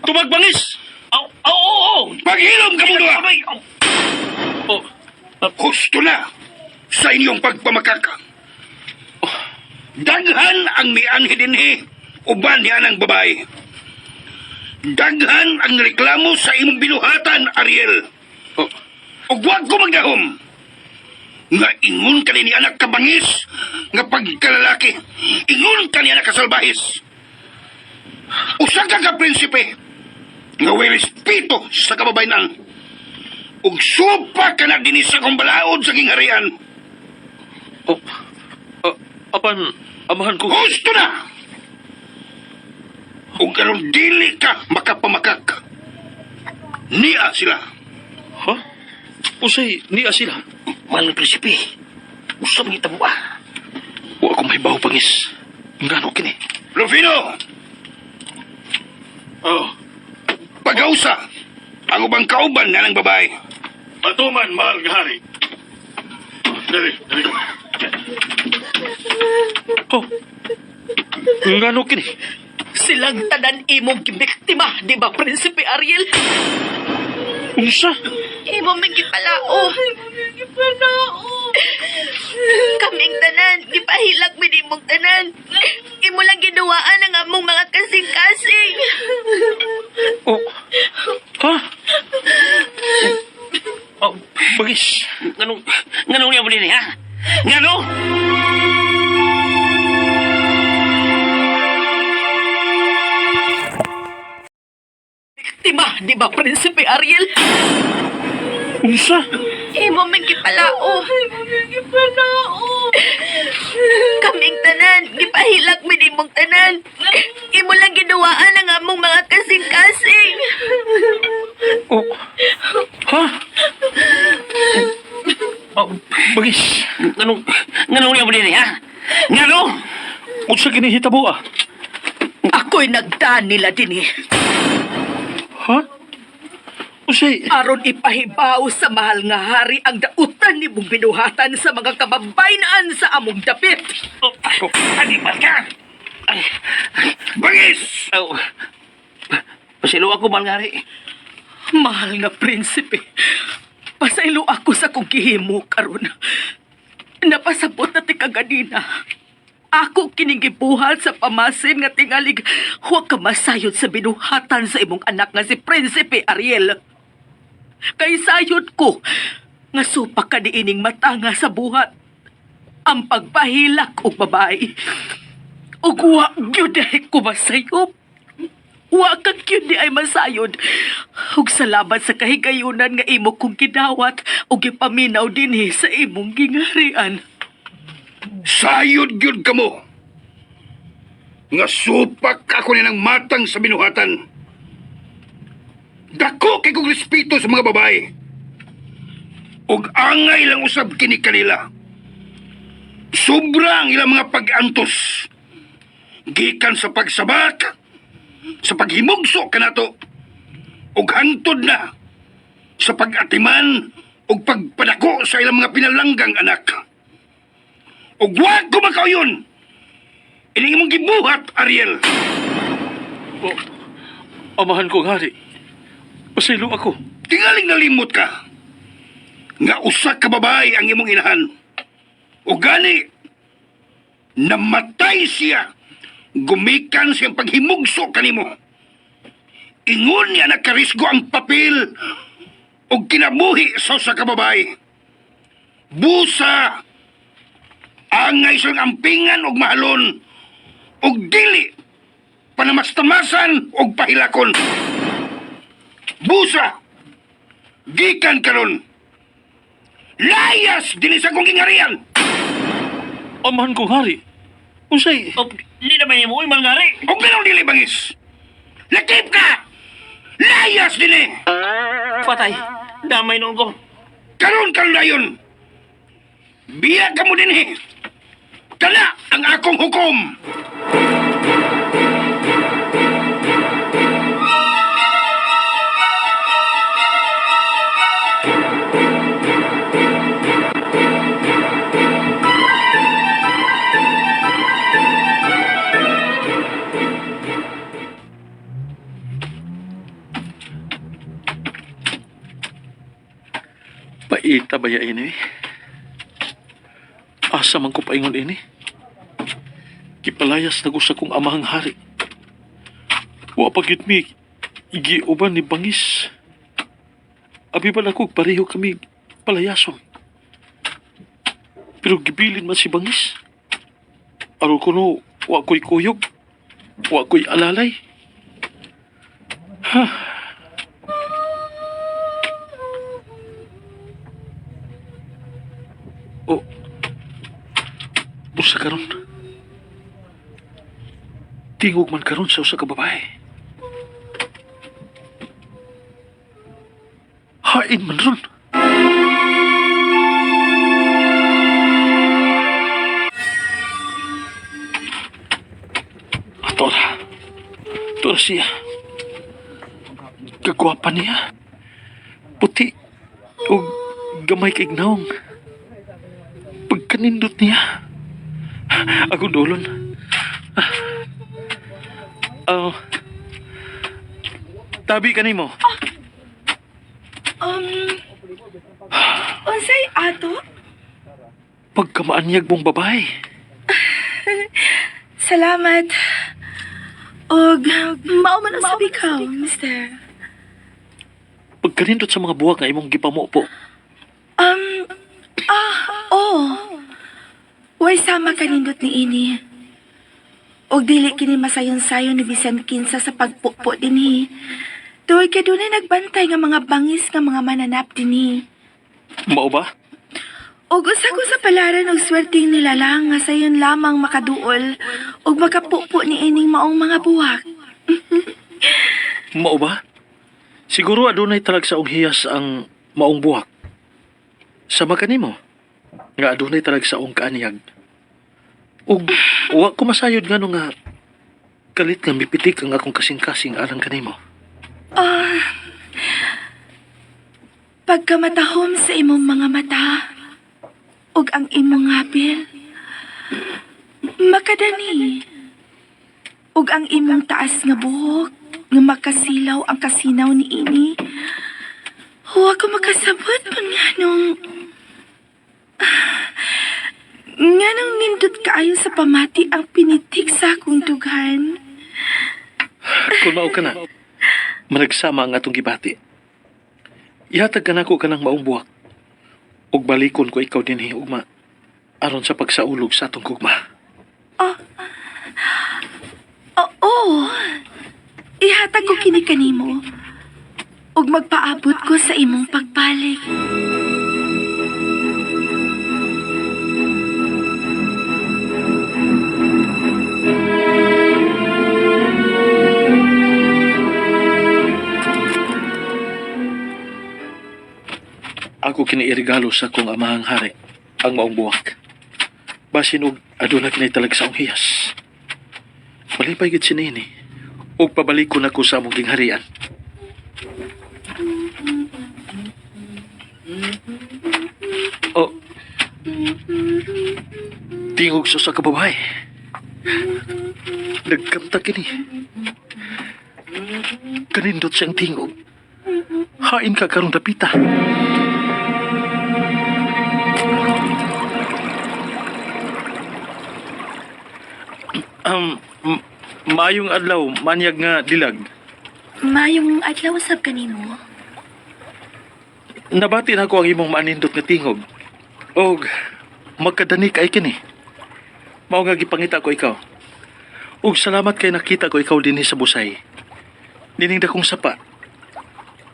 Tubag bangis! Oo! Paghilom ka mo doon! Oh, Gusto na sa inyong pagpamakak. Daghan ang mianhi dinhi uban niya ng babae. Daghan ang reklamo sa imong binuhatan, Ariel. oh, Ug wag ko magdahom. Nga ingon ka ni anak kabangis, nga pagkalalaki, ingon ka ni anak kasalbahis. Usa ka ka prinsipe, nga way respeto sa kababayanan. Ug supa ka na dinis sa kong balaod sa kingharian. oh, apan, amahan ko. Gusto na! Ug karon dili ka makapamakak. Niya sila. Ha? Usay, niya sila. Mahal ng prinsipe. Gusto mo kita ba? Wa ko may baho bangis. Ngano kini? Rufino! Oh, Pagausa, ang ubang kauban na ng babae. patuman, mahal nga hari. Dali. Oh, ngano kini? Silang tanan imong gibiktima, di ba, Prinsipe Ariel? Unsa? Imo man gipalao. Kaming tanan, gipahilak mi nimong tanan. Imo lang ginawaan ang among mga kasing-kasing. Oh, ha? Oh, bangis. Ganun niya mo din ha? Ngano? Biktima, di ba, Prinsipe Ariel? Unsa? Imo man gipalao. Kaming tanan, gipahilak mi nimong tanan. Imo lang ginawaan ang among mga kasing-kasing. Oh, ha? Oh, bangis. Ganun niya mo din ha? Ngano? Unsa kini hitabo ah? Ako'y nagdaan nila din eh. Ha? Usay, Aron ipahibaw sa mahal nga hari ang dautan ni mong binuhatan sa mga kababaynaan sa among dapit. Animal ka! Ay, Bangis! oh. Pasilo ako, mahal nga hari. Mahal nga prinsipe, pasaylo ako sa kong gihimo karon. Napasabot na ti kaganina. Ako kinigibuhat sa pamasin nga tingalig huwag ka masayod sa binuhatan sa imong anak nga si Prinsipe Ariel. Kay sayod ko nga supa ka diining matanga sa buhat ang pagpahilak og babae. Ug wa gyud ay ko masayop. Wa ka gyud di ay masayod. Ug salamat sa kahigayunan nga imo kong gidawat ug ipaminaw dinhi sa imong gingharian. Sayod gyud kamo. Nga supak ako ni ng matang sa binuhatan. Dako kay kong respeto sa mga babae. Og angay lang usab kini kanila. Sobrang ilang mga pag-antos. Gikan sa pagsabak, sa paghimugso kanato, og hangtod na sa pag-atiman og pagpadako sa ilang mga pinalanggang anak. Og wag ko makauyon! Ining imong gibuhat, Ariel! oh, amahan ko hari. Pasaylo ako. Tingaling nalimot ka. Nga usa ka babae ang imong inahan. O gani, namatay siya. Gumikan siyang paghimugso kanimo. Ingon niya nagkarisgo ang papel o kinabuhi sa usa ka babae. Busa, angay siyang ampingan og mahalon og dili panamastamasan og pahilakon. Busa, gikan karon. Layas dinhi sa kong gingharian. Amahan ko hari. Usay, Oh, hindi naman yung mahal nga hari. Og ganaw dili bangis. Lakip ka. Layas dinhi. Patay. Damay noon ko. Karon dayon. Biya ka mo dinhi. Kana ang akong hukom. Paita ba ya ini? Asa man ko paingon ini? Kipalayas na ko sa kong amahang hari. Wa pagit mi, igiuban ni bangis. Abi ba ko pareho kami palayason. Pero gibilin man si bangis. Aro ko no, wa ko'y kuyog. Wa ko'y alalay. Ha? O, usa karon. Tingog man karon sa usa ka babae. Hain man ron. Tora. Tora siya. Kagwapa niya. Puti. O gamay kay gnaong. Pagkanindot niya. Ako dolon. Tabi ka nimo. Unsay ato? Pagkamaanyag mong babae. Salamat. Og, mauman ang sabi ka, mister. Pagkanindot sa mga buwak nga imong gipamo po. Way sama kanindot ni ini. Og dili kini masayon-sayon ni bisan kinsa sa pagpupo dinhi. Tuoy ka dunay nagbantay nga mga bangis nga mga mananap dinhi. Mao ba? Og usa ko sa palaran og swerteng nilalang nga sayon lamang makaduol og makapupo ni ining maong mga buwak. Mao ba? Siguro adunay talag sa hiyas ang maong buwak. Sama kanimo nga adunay talag sa kaaniyag. Ug wa ko masayod ngano nga kalit nga mipitik ang akong kasing-kasing alang kanimo. Pagkamatahom sa imong mga mata ug ang imong ngapil makadani ug ang imong taas nga buhok nga makasilaw ang kasinaw ni ini. Huwag ko makasabot pa nganong nindot kaayo sa pamati ang pinitik sa akong dughan. Kung mao ka na, managsama ang atong gibati. Ihatag ka nako ka ng maong buwak. Ug balikon ko ikaw dinhi ugma aron sa pagsaulog sa atong gugma. Oo. Ihatag ko kini kanimo. Ug magpaabot ko sa imong pagbalik. Ako kini irigalo sa akong amahang hari ang maong buwak. Basin og aduna kinay talag sa akong hiyas. Malipay gid sinini. Ug pabalikon ako sa among gingharian. Oh. Tingog sa ka babae. Nagkanta kini. Kanindot siyang tingog. Hain ka karong dapita. Maayong adlaw, manyag nga dilag. Mayong adlaw sab kanimo. Nabati na ko ang imong manindot nga tingog. Og magkadani kay kini. Mao nga gipangita ko ikaw. Og salamat kay nakita ko ikaw dinhi sa busay. Dining dakong sapa.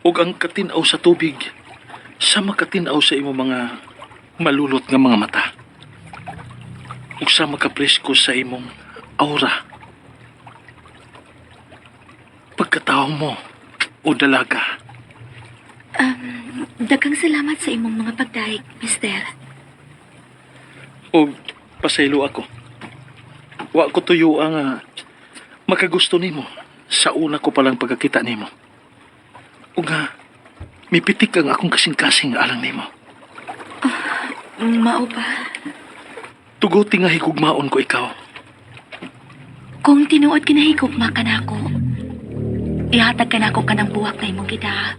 Og ang katinaw sa tubig sa makatinaw sa imong mga malulot nga mga mata. Ug sa makapresko sa imong aura. Pagkatao mo o dalaga. Daghang salamat sa imong mga pagdaig, mister. O pasaylo ako. Wa ko tuyo ang makagusto nimo sa una ko palang pagkakita nimo. O nga, mipitik ang akong kasing-kasing alang nimo. Mao ba? Tuguti nga higugmaon ko ikaw. Kung tinuod kinahigugma ka nako, ihatag ka nako kanang buwak na imong gida.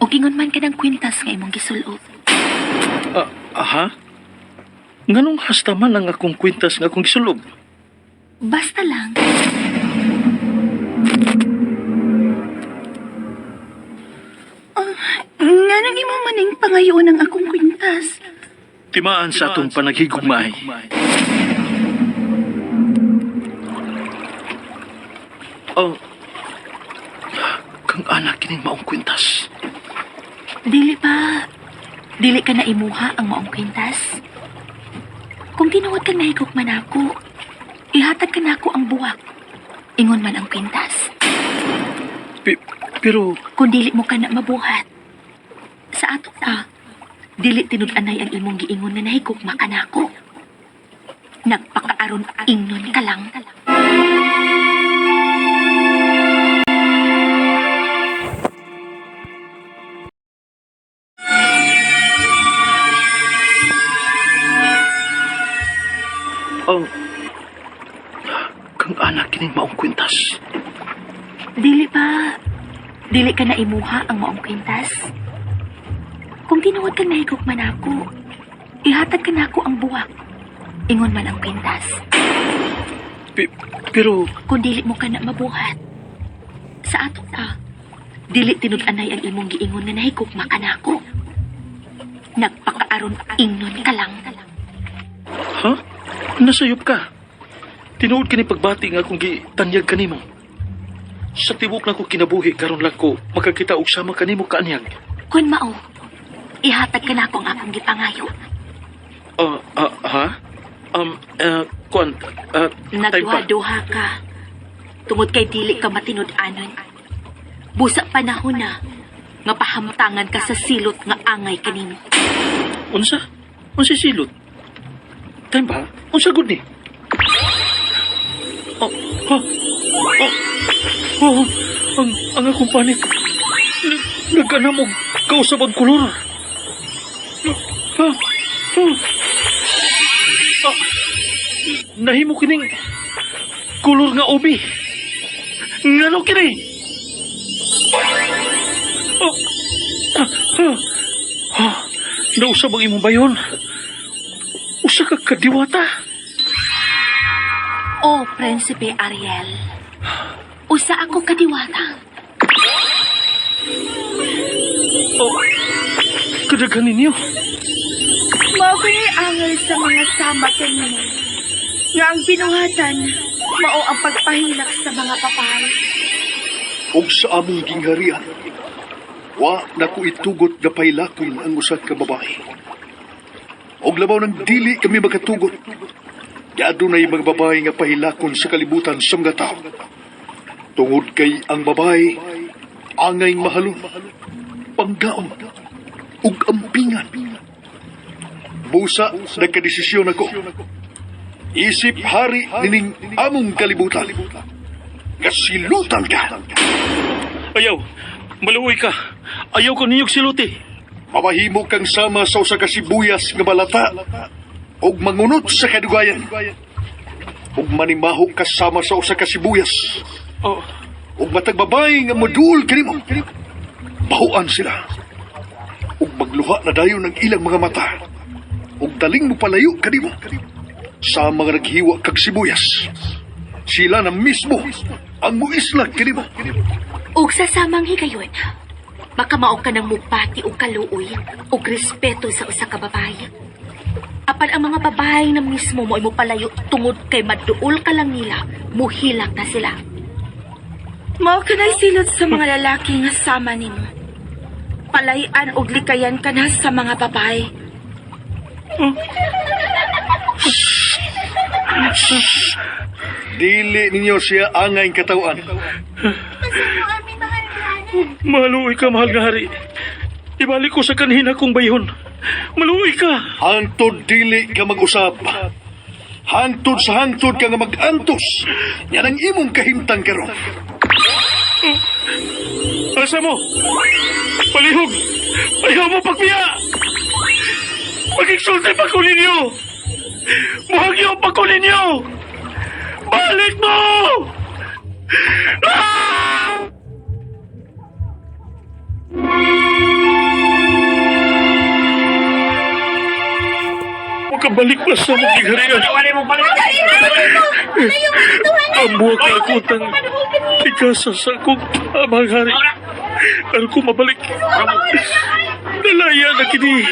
O gingon man ka ng kwintas nga imong gisulod. Ha? Nganong hasta man ang akong kwintas nga akong gisulog? Basta lang. Nga nang imo maning pangayoon ang akong kwintas. Timaan sa atong panaghigugmay. Oh, kang anak kining maong kwintas. Dili pa. Dili ka na imuha ang maong kwintas. Kung tinuod kang nahigugman ako, ihatag ka na ako ang buwak. Ingon man ang kwintas. Pero, Kung dili mo ka na mabuhat, sa ato ta, dili tinud-anay ang imong giingon nga nahigugma ka na ako. Nagpakaaron ingnon ka lang. oh, kang anak kining maong kwintas. Dili pa. Dili ka na imuha ang maong kwintas. Kung tinuod kang nahigugman ako, ihatag ka na ako ang buwak. Ingon man ang kwintas. Pero, Kung dili mo ka na mabuhat, sa ato ta, dili tinud-anay ang imong giingon nga nahigugma ka na ako. Nagpakaaron ingnon ka lang. ha? Nasayop ka. Tinuod kini pagbati nga akong gitanyag kanimo. Sa tibok na ko kinabuhi karon lang ko makakita og sama kanimo kaanyag. Kung mao, ihatag ka na ako ang akong gipangayo. Ha? Kwan, time pa. Nagwaduha ka. Tungod kay dili ka matinud-anon. Busa panahon na nga pahamtangan ka sa silot nga angay kanimo. Unsa? Unsa silot? Time ba? Unsa gud ni? Ang akong panik. Nagkanamog kausab ang kulor. Nahimo kining kulor nga ubi. Ngano kini? Nausab ang imong bayon. Usa ka kadiwata. O, Prinsipe Ariel. Usa ako kadiwata. Kadaghan ninyo. Mao kini angel sa mga sama kanimo. Nga ang binuhatan, mao ang pagpahilak sa mga papay. Og sa among gingharian, wa na ko itugot na pailakon ang usa ka babae. Og labaw ng dili kami makatugot. Yado na yung mga babae nga pahilakon sa kalibutan sa mga tao. Tungod kay ang babae, angay mahalon, panggaon, ug ampingan. Busa, nagkadesisyon ako. Isip hari nining among kalibutan. Kasilutan ka. Ayaw, maluoy ka. Ayaw ko niyog siluti. Mapahimo kang sama sa usa ka sibuyas nga balata ug mangunot sa kadugayan. Ug manimaho kasama sa usa ka sibuyas. Oh, Ug matag babae nga modul kanimo. Bahuan sila. Ug magluha na dayon ng ilang mga mata. Ug daling mo palayo kanimo. Sa mga naghiwa kag sibuyas. Sila na mismo ang muislag kanimo. Ug sa samang higayon, baka mao ka ng mupati o kaluoy o respeto sa usa ka babae. Apan ang mga babae na mismo mo ay mupalayo tungod kay maduol ka lang nila, muhilak na sila. Mao kanay silot sa mga lalaki nga sama nimo. Palayan og likayan ka na sa mga babae. Dili ninyo siya angay katawan. maluoy ka, mahal nga hari. Ibalik ko sa kanhina kong bayon. Maluoy ka. Hantod dili ka mag-usap. Hantod sa hantod ka nga mag-antos. Yan ang imong kahimtang karon. Asa mo? Palihog! Ayaw mo pagpiya! Magigsulti pa ko ninyo! Muhagyo pa ko ninyo! Balik mo! Ah! Pabalik pa sa mga harian. Ang buwag na ako tang ikasa sa akong amang hari. Ano ko mabalik? Nalaya na kini.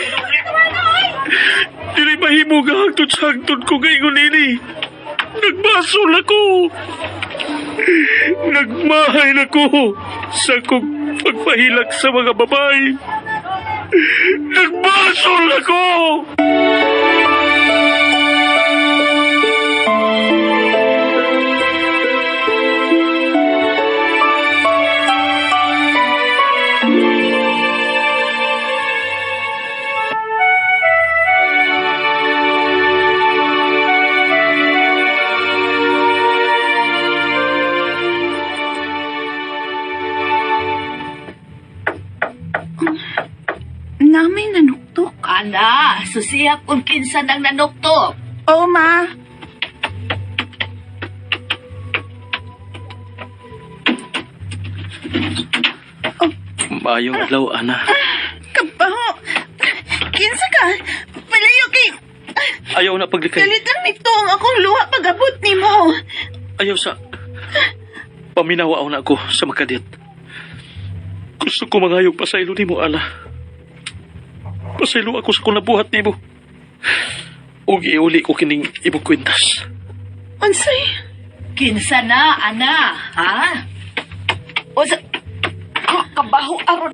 Dili mahimo nga hangtod sa hangtod ko ngayon ini. Nagbasol ako. Nagmahay ako sa kong pagpahilak sa mga babae. Nagbasol ako! Namin nanuktok. Ana, susiyap kung kinsa nang nanuktok. Oo, ma. Maayong adlaw, Ana. Kabaho. Kinsa ka? Palayo kay... Ayaw na paglikay. Kalitan nito ang akong luha pag-abot ni mo. Ayaw sa... Paminawa na ako sa makadit. Gusto ko mangayog pasaylo ni mo, Ana. Pasaylo ako sa kunabuhat ni mo. Ug iuli ko kining ibong kwintas. Unsay? Kinsa na, ana, ha? O sa... kabaho aron.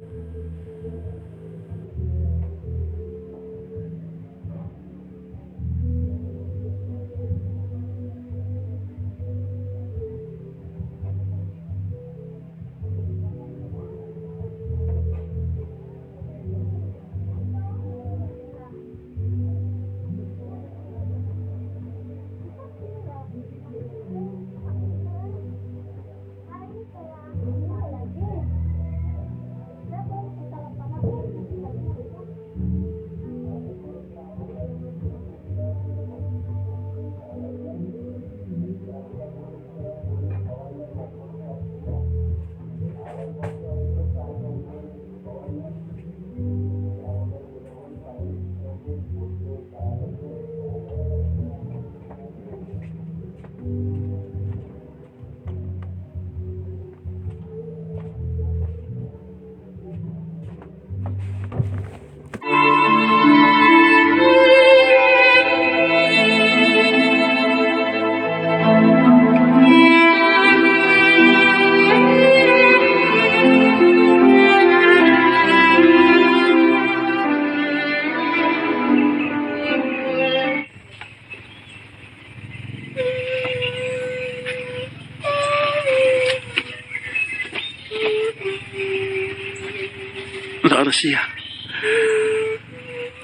Naara siya.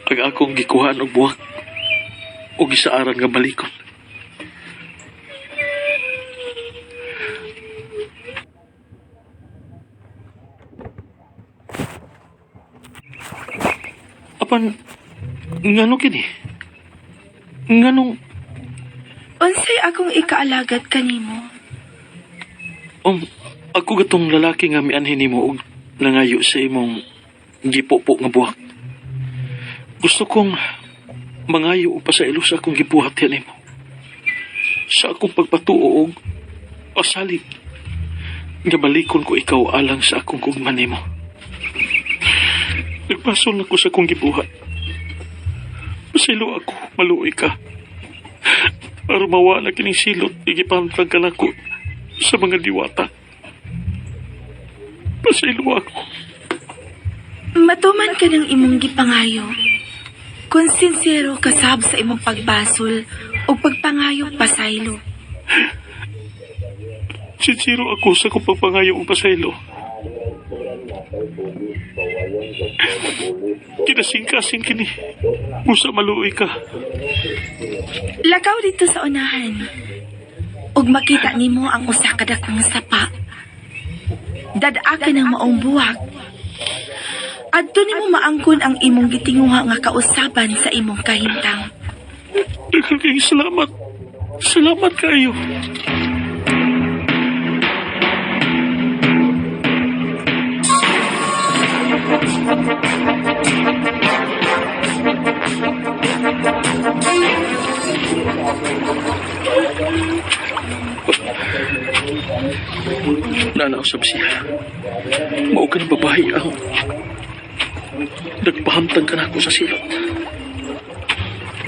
Ang akong gikuhaan og buwak o gisaaran nga balikon. Apan, ngano kini? Nganong Unsay akong ikaalagad kanimo? ako gatong lalaki nga mianhin nimo og nangayo sa imong gipopo nga buwak. Gusto kong mangayo og pasaylo sa akong gibuhat nimo. Sa akong pagpatuo og asalig nga balikon ko ikaw alang sa akong kugman nimo. Nagpasol na ko sa akong gibuhat. Pasaylo ako, maluoy ka. Para mawala kining silot, igipantag ka na ko sa mga diwata. Pasaylo ako. Matuman ka ng imong gipangayo. Kung sincero ka sab sa imong pagbasol o pagpangayo pasaylo. Sincero ako sa kong pagpangayo o pasaylo. Kinasingkasing kini. Musa maluoy ka. Lakaw dito sa unahan. Ug makita nimo ang usa ka dakong sapa. Dadaa ka ng maong buwak. Adto nimo maangkon ang imong gitinguha nga kausaban sa imong kahintang. Daghang kayong salamat. Salamat kayo. Thank you. nanausap siya. Mao ka ng babae ang nagpahamtang ka na ako sa silot.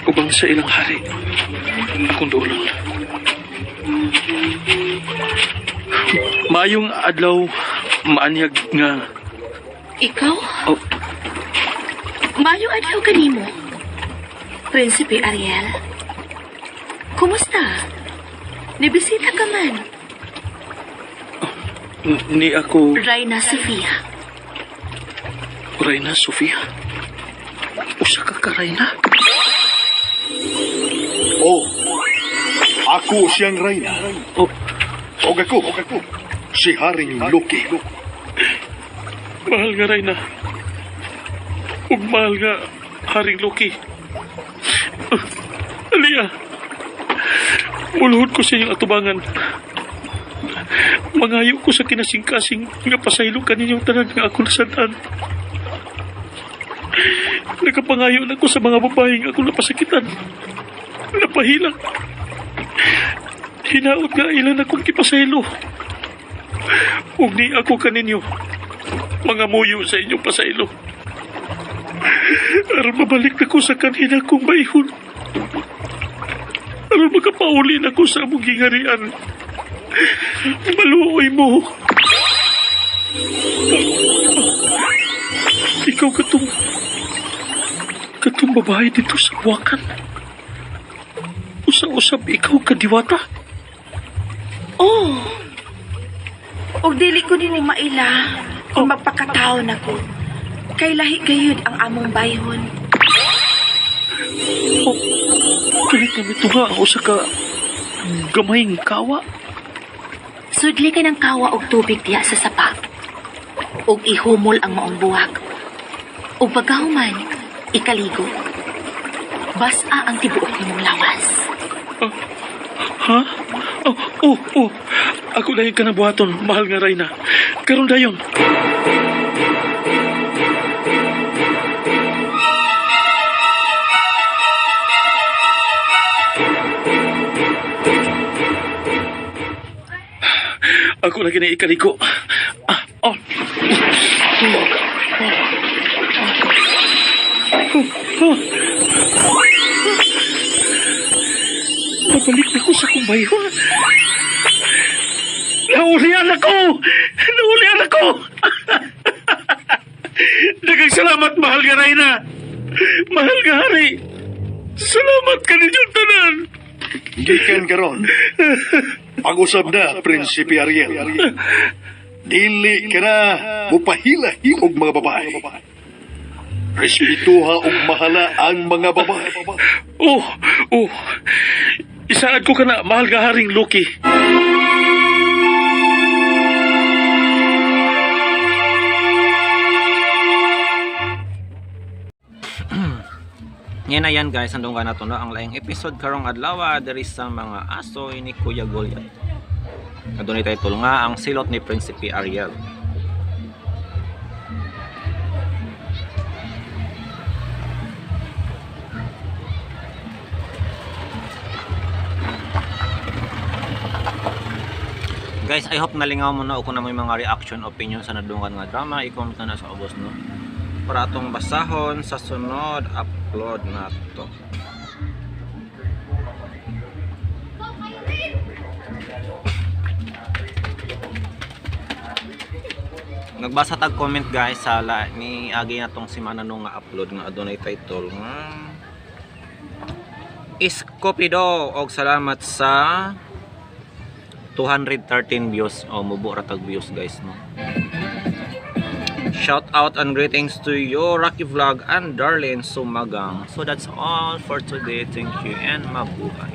Ubang sa ilang hari, akong dulon. Mayong adlaw, maanyag nga. Ikaw? Oh, Mayong adlaw kanimo. Prinsipe Ariel. Kumusta? Nibisita ka man. ni ako, Reyna Sofia. Reyna Sofia. Usa ka ka, Reyna? Oh, ako siyang Reyna. Oh, O ako, si Haring Loki. mahal nga, Reyna. Ug mahal nga, Haring Loki. Aliya, muluhod ko sa inyong atubangan. Mangayo ko sa kinasing-kasing nga pasaylo kaninyong tanan nga ako nasadaan. Nakapangayo na ko sa mga babaeng ako napasakitan. Napahilang. Hinaot nga ilan akong kipasaylo. Ug ni ako kaninyo, mga muyo sa inyong pasaylo. Aron mabalik na ko sa kanina kong bayhon. Aron makapauli na ko sa among gingarian. Maluoy mo. Ikaw katong babae dito sa buwakan. Usa-usap ikaw kadiwata. Oh. Og dili ko nini maila kung magpakataon ako. Kay lahi gayud ang among bayhon. Kalit na ito nga ako sa gamayng kawa. Sudli ka ng kawa og tubig diya sa sapa. Ug ihumol ang maong buwak. Ug pagkahuman, ikaligo. Basa ang tibuok nimong lawas. Ha? Oh. Ako dahil ka na buhaton, mahal nga Reyna. Karon dayon. Ako lagi na ikaligo. Nabalik na ko sa kumbayon. Naulian ako! Dagang salamat, mahal nga Reyna. Mahal nga hari. Salamat ka ninyong tanan. Gikan karon. Pag-usab na, Prinsipe Ariel. Dili ka na mupahila-hilog mga babae. Respetuha ug mahala ang mga babae. Oh. Isaad ko ka na, mahal nga Haring Loki. Yan na yan guys, andong na to no ang laing episode karong adlaw diri sa mga asoy ni Kuya Goliath. Adunay title nga ang silot ni Prinsipe Ariel. Guys, I hope nalingaw mo na ako na may mga reaction, opinion sa nadungan nga drama. I-comment na sa ubos no. Para atong basahon sa sunod upload na to. Nagbasa tag comment guys sa ni agi na tong si Mananong nga upload nga adunay title nga Iskopido og salamat sa 213 views o mubo ra tag views guys no. Shout out and greetings to you, Rocky Vlog and Darlene Sumagang. So that's all for today. Thank you and mabuhay.